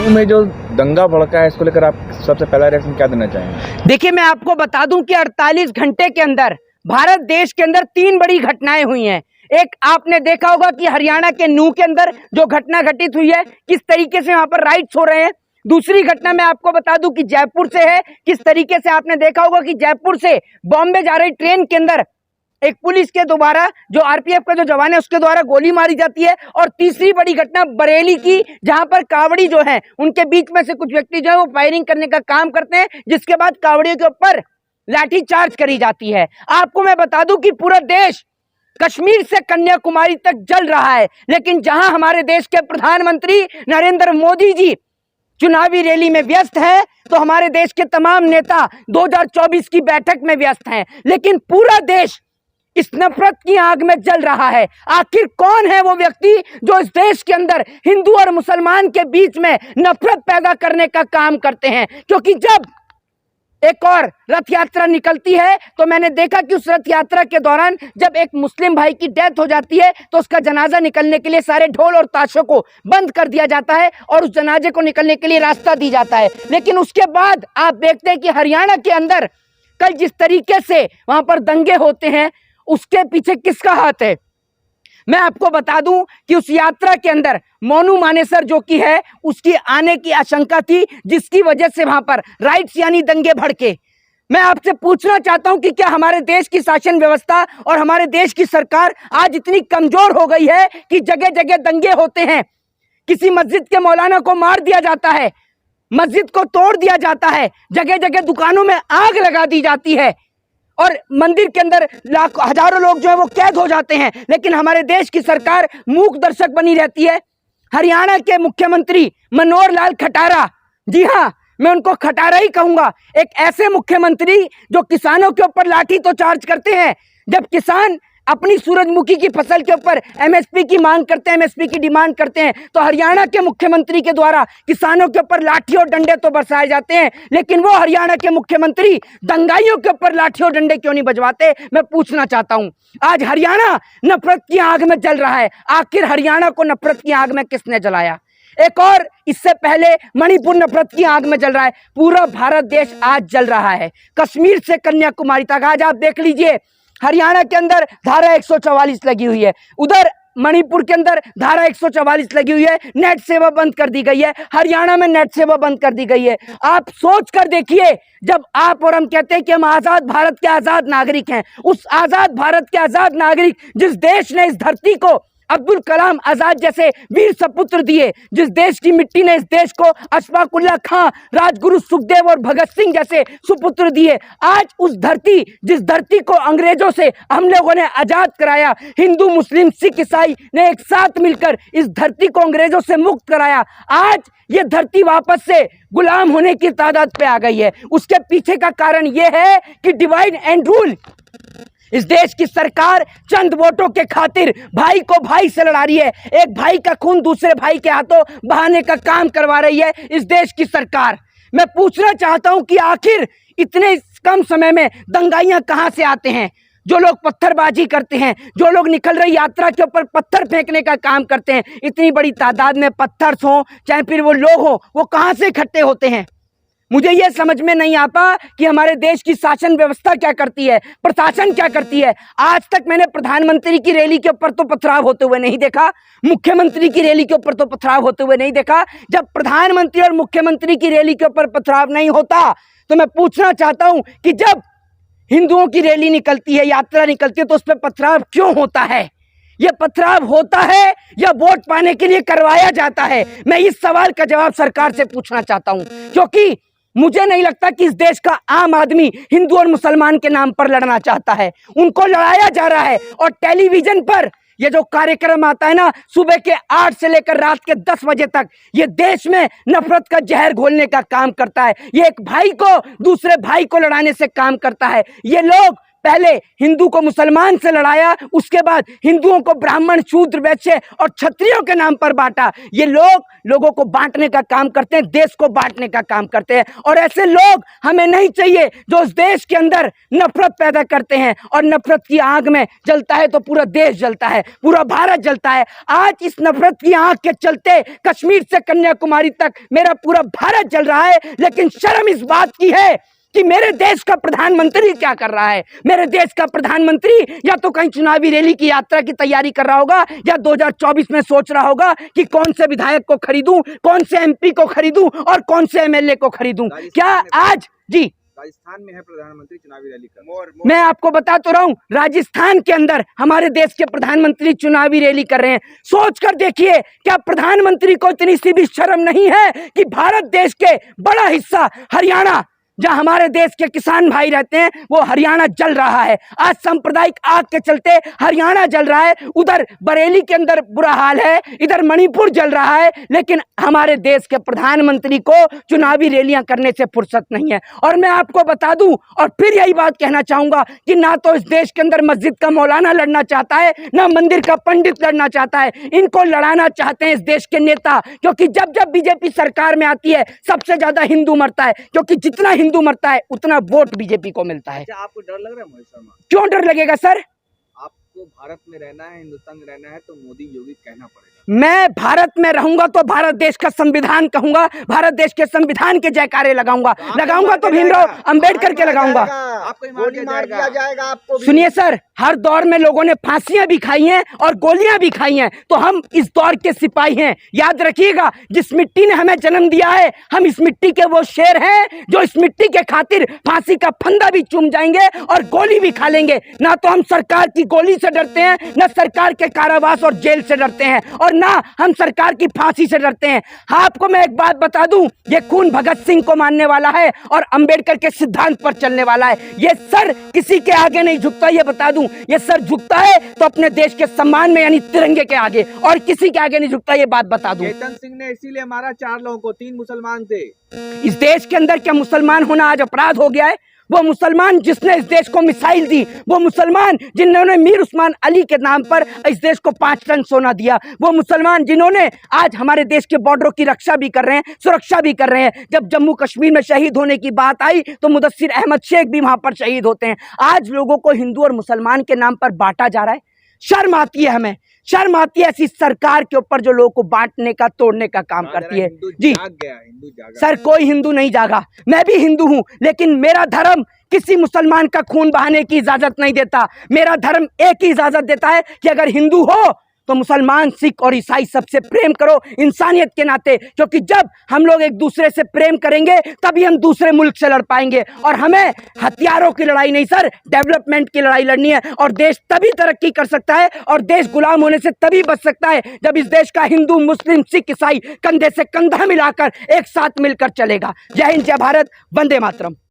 जम्मू में जो दंगा भड़का है, इसको लेकर आप सबसे पहला रिएक्शन क्या देना चाहेंगे? देखिए, मैं आपको बता दूं कि 48 घंटे के अंदर भारत देश के अंदर 3 बड़ी घटनाएं हुई हैं। एक आपने देखा होगा कि हरियाणा के नूह के अंदर जो घटना घटित हुई है, किस तरीके से वहां पर राइट्स हो रहे हैं। दूसरी घटना मैं आपको बता दूं कि जयपुर से है, किस तरीके से आपने देखा होगा कि जयपुर से बॉम्बे जा रही ट्रेन के अंदर एक पुलिस के द्वारा, जो आरपीएफ का जो जवान है, उसके द्वारा गोली मारी जाती है। और तीसरी बड़ी घटना बरेली की, जहां पर कावड़ी जो है, उनके बीच में से कुछ व्यक्ति जो है वो फायरिंग करने का काम करते हैं, जिसके बाद कावड़ियों के ऊपर लाठी चार्ज करी जाती है। आपको मैं बता दूं कि पूरा देश कश्मीर से कन्याकुमारी तक जल रहा है, लेकिन जहां हमारे देश के प्रधानमंत्री नरेंद्र मोदी जी चुनावी रैली में व्यस्त हैं, तो हमारे देश के तमाम नेता 2024 की बैठक में व्यस्त हैं। लेकिन पूरा देश इस नफरत की आग में जल रहा है। आखिर कौन है वो व्यक्ति जो इस देश के अंदर हिंदू और मुसलमान के बीच में नफरत पैदा करने का काम करते हैं? क्योंकि जब एक और रथ यात्रा निकलती है, तो मैंने देखा कि उस रथ यात्रा के दौरान जब एक मुस्लिम भाई की डेथ हो जाती है, तो उसका जनाजा निकलने के लिए सारे ढोल और ताशों को बंद कर दिया जाता है और उस जनाजे को निकलने के लिए रास्ता दी जाता है। लेकिन उसके बाद आप देखते हैं कि हरियाणा के अंदर कल जिस तरीके से वहां पर दंगे होते हैं, उसके पीछे किसका हाथ है? मैं आपको बता दूं कि उस यात्रा के अंदर मोनू मानेसर जो कि है, उसकी आने की आशंका थी, जिसकी वजह से वहां पर राइट्स यानी दंगे भड़के। मैं आपसे पूछना चाहता हूं कि क्या हमारे देश की शासन व्यवस्था और हमारे देश की सरकार आज इतनी कमजोर हो गई है कि जगह जगह दंगे होते हैं? किसी मस्जिद के मौलाना को मार दिया जाता है, मस्जिद को तोड़ दिया जाता है, जगह जगह दुकानों में आग लगा दी जाती है और मंदिर के अंदर लाखों हजारों लोग जो है वो कैद हो जाते हैं। लेकिन हमारे देश की सरकार मूक दर्शक बनी रहती है। हरियाणा के मुख्यमंत्री मनोहर लाल खटारा, जी हाँ, मैं उनको खटारा ही कहूंगा, एक ऐसे मुख्यमंत्री जो किसानों के ऊपर लाठी तो चार्ज करते हैं। जब किसान अपनी सूरजमुखी की फसल के ऊपर एमएसपी की मांग करते हैं, एमएसपी की डिमांड करते हैं, तो हरियाणा के मुख्यमंत्री के द्वारा किसानों के ऊपर लाठी और डंडे तो बरसाए जाते हैं। लेकिन वो हरियाणा के मुख्यमंत्री दंगाइयों के ऊपर लाठी और डंडे क्यों नहीं बजवाते? मैं पूछना चाहता हूं। आज हरियाणा नफरत की आग में जल रहा है। आखिर हरियाणा को नफरत की आग में किसने जलाया? एक और इससे पहले मणिपुर नफरत की आग में जल रहा है। पूरा भारत देश आज जल रहा है, कश्मीर से कन्याकुमारी तक। आज आप देख लीजिए, हरियाणा के अंदर धारा 144 लगी हुई है, उधर मणिपुर के अंदर धारा 144 लगी हुई है। नेट सेवा बंद कर दी गई है, हरियाणा में नेट सेवा बंद कर दी गई है। आप सोच कर देखिए, जब आप और हम कहते हैं कि हम आजाद भारत के आजाद नागरिक हैं, उस आजाद भारत के आजाद नागरिक, जिस देश ने इस धरती को अब्दुल कलाम आजाद जैसे वीर सपुत्र दिए, जिस देश की मिट्टी ने इस देश को अशफाक उल्लाह खां, राजगुरु सुखदेव और भगत सिंह जैसे सुपुत्र दिए, आज उस धरती, जिस धरती को अंग्रेजों से हम लोगों ने आजाद कराया, हिंदू मुस्लिम सिख ईसाई ने एक साथ मिलकर इस धरती को अंग्रेजों से मुक्त कराया, आज ये धरती वापस से गुलाम होने की तादाद पे आ गई है। उसके पीछे का कारण यह है कि डिवाइड एंड रूल। इस देश की सरकार चंद वोटों के खातिर भाई को भाई से लड़ा रही है, एक भाई का खून दूसरे भाई के हाथों बहाने का काम करवा रही है इस देश की सरकार। मैं पूछना चाहता हूं कि आखिर इतने कम समय में दंगाइयां कहां से आते हैं? जो लोग पत्थरबाजी करते हैं, जो लोग निकल रही यात्रा के ऊपर पत्थर फेंकने का काम करते हैं, इतनी बड़ी तादाद में पत्थर हो चाहे फिर वो लोग हो, वो कहां से इकट्ठे होते हैं? मुझे यह समझ में नहीं आता कि हमारे देश की शासन व्यवस्था क्या करती है, प्रशासन क्या करती है। आज तक मैंने प्रधानमंत्री की रैली के ऊपर तो पथराव होते हुए नहीं देखा, मुख्यमंत्री की रैली के ऊपर तो पथराव होते हुए नहीं देखा। जब प्रधानमंत्री और मुख्यमंत्री की रैली के ऊपर पथराव नहीं होता, तो मैं पूछना चाहता हूं कि जब हिंदुओं की रैली निकलती है, यात्रा निकलती है, तो उस पर पथराव क्यों होता है? यह पथराव होता है या वोट पाने के लिए करवाया जाता है? मैं इस सवाल का जवाब सरकार से पूछना चाहता हूं, क्योंकि मुझे नहीं लगता कि इस देश का आम आदमी हिंदू और मुसलमान के नाम पर लड़ना चाहता है। उनको लड़ाया जा रहा है। और टेलीविजन पर ये जो कार्यक्रम आता है ना, सुबह के 8 से लेकर रात के 10 बजे तक, ये देश में नफरत का जहर घोलने का काम करता है। ये एक भाई को दूसरे भाई को लड़ाने से काम करता है। ये लोग पहले हिंदू को मुसलमान से लड़ाया, उसके बाद हिंदुओं को ब्राह्मण, शूद्र, वैश्य और क्षत्रियों के नाम पर बांटा। ये लोगों को बांटने का काम करते हैं, देश को बांटने का काम करते हैं। और ऐसे लोग हमें नहीं चाहिए जो उस देश के अंदर नफरत पैदा करते हैं, और नफरत की आग में जलता है तो पूरा देश जलता है, पूरा भारत जलता है। आज इस नफरत की आग के चलते कश्मीर से कन्याकुमारी तक मेरा पूरा भारत जल रहा है। लेकिन शर्म इस बात की है कि मेरे देश का प्रधानमंत्री क्या कर रहा है। मेरे देश का प्रधानमंत्री या तो कहीं चुनावी रैली की यात्रा की तैयारी कर रहा होगा, या 2024 में सोच रहा होगा कि कौन से विधायक को खरीदूं, कौन से एमपी को खरीदूं और कौन से एमएलए को खरीदूं। क्या आज जी राजस्थान में है प्रधानमंत्री चुनावी रैली कर, मैं आपको बता तो रहा हूं, राजस्थान के अंदर हमारे देश के प्रधानमंत्री चुनावी रैली कर रहे हैं। सोच कर देखिए, क्या प्रधानमंत्री को इतनी सी भी शर्म नहीं है कि भारत देश के बड़ा हिस्सा हरियाणा, जहां हमारे देश के किसान भाई रहते हैं, वो हरियाणा जल रहा है। आज सांप्रदायिक आग के चलते हरियाणा जल रहा है। उधर बरेली के अंदर बुरा हाल है, इधर मणिपुर जल रहा है। लेकिन हमारे देश के प्रधानमंत्री को चुनावी रैलियां करने से फुर्सत नहीं है। और मैं आपको बता दूं, और फिर यही बात कहना चाहूंगा कि ना तो इस देश के अंदर मस्जिद का मौलाना लड़ना चाहता है, ना मंदिर का पंडित लड़ना चाहता है। इनको लड़ाना चाहते हैं इस देश के नेता, क्योंकि जब जब बीजेपी सरकार में आती है सबसे ज्यादा हिंदू मरता है, क्योंकि जितना हिंदू मरता है उतना वोट बीजेपी को मिलता है। अच्छा, आपको डर लग रहा है मोहित शर्मा? क्यों डर लगेगा सर? आपको भारत में रहना है, हिंदुस्तान में रहना है, तो मोदी योगी कहना पड़ेगा। मैं भारत में रहूंगा तो भारत देश का संविधान कहूंगा, भारत देश के संविधान के जयकारे लगाऊंगा तो भीमराव अंबेडकर के लगाऊंगा। आपको गोली मार दिया जाएगा आपको। सुनिए सर, हर दौर में लोगों ने फांसियां भी खाई हैं और गोलियां भी खाई हैं, तो हम इस दौर के सिपाही हैं। याद रखिएगा, जिस मिट्टी ने हमें जन्म दिया है, हम इस मिट्टी के वो शेर हैं जो इस मिट्टी के खातिर फांसी का फंदा भी चूम जाएंगे और गोली भी खा लेंगे। ना तो हम सरकार की गोली से डरते हैं, ना सरकार के कारावास और जेल से डरते हैं, और ना हम सरकार की फांसी से डरते हैं। आपको मैं एक बात बता दूं, ये खून भगत सिंह को मानने वाला है और अंबेडकर के सिद्धांत पर चलने वाला है। ये सर किसी के आगे नहीं झुकता, ये बता दूं। ये सर झुकता है तो अपने देश के सम्मान में, यानी तिरंगे के आगे, और किसी के आगे नहीं झुकता, ये बात बता दूं। चेतन सिंह ने इसीलिए मारा 4 लोगों को, 3 मुसलमान थे। इस देश के अंदर क्या मुसलमान होना आज अपराध हो गया है? वो मुसलमान जिसने इस देश को मिसाइल दी, वो मुसलमान जिन्होंने मीर उस्मान अली के नाम पर इस देश को 5 टन सोना दिया, वो मुसलमान जिन्होंने आज हमारे देश के बॉर्डरों की रक्षा भी कर रहे हैं, सुरक्षा भी कर रहे हैं। जब जम्मू कश्मीर में शहीद होने की बात आई तो मुदस्सिर अहमद शेख भी वहां पर शहीद होते हैं। आज लोगों को हिंदू और मुसलमान के नाम पर बांटा जा रहा है। शर्म आती है, हमें शर्म आती है ऐसी सरकार के ऊपर जो लोगों को बांटने का, तोड़ने का काम करती है। जी हिंदू जागा। सर, कोई हिंदू नहीं जागा, मैं भी हिंदू हूं, लेकिन मेरा धर्म किसी मुसलमान का खून बहाने की इजाजत नहीं देता। मेरा धर्म एक ही इजाजत देता है कि अगर हिंदू हो तो मुसलमान, सिख और ईसाई सबसे प्रेम करो इंसानियत के नाते, क्योंकि जब हम लोग एक दूसरे से प्रेम करेंगे तभी हम दूसरे मुल्क से लड़ पाएंगे। और हमें हथियारों की लड़ाई नहीं सर, डेवलपमेंट की लड़ाई लड़नी है। और देश तभी तरक्की कर सकता है और देश गुलाम होने से तभी बच सकता है जब इस देश का हिंदू, मुस्लिम, सिख, ईसाई कंधे से कंधा मिलाकर एक साथ मिलकर चलेगा। जय हिंद, जय भारत, वंदे मातरम।